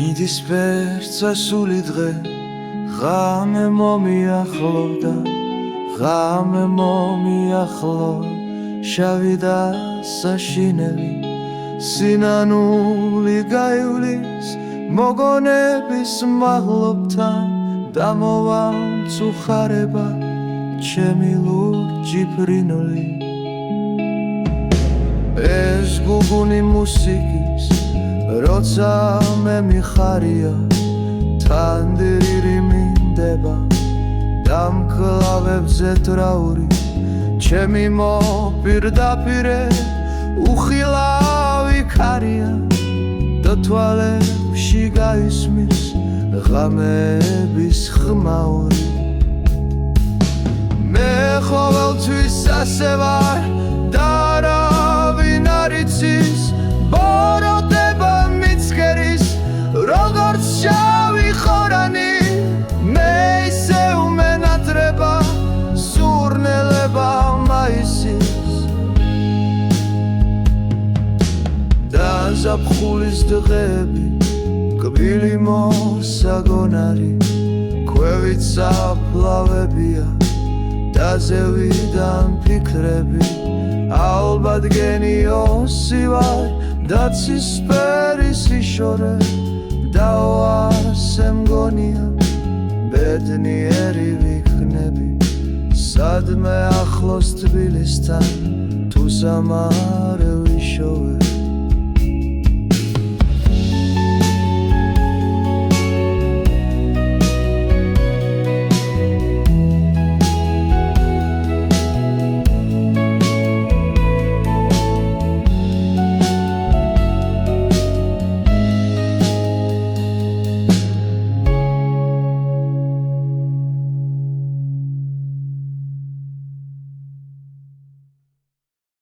მიდის ვერცასული დღე ღამე მომიახლოვდა ღამე მომიახლო შავი და საშინელი სინანული გაივლის მოგონების მაღლობთან დამოვამწუხარება ჩემი ლურჯი ფრინული ეს გუგუნი მუსიკის როცა მე მიხარია თანდირი მინდება დამკლავებზე დრაური ჩემი მოპირდაპირე უხილავი ქარია და თვალებში გაისმის ღამების ხმაური მე ყოველთვის ასე ვარ და არავინ არ იცის ბოროტება მიცქერის როგორც შავი ხორანი მე ისე უმენატრება სურნელება მაისის და ზაფხულის დღეები კბილი მოსაგონარი ქვევით საფლავებია და ზევიდან ფიქრები ალბათ გენიოსი ვარ და ცისფერის იშორე და ასე მგონია ბედნიერი ვიქნები სადმე ახლოს თბილისთან თუ სამარე ვიშოვე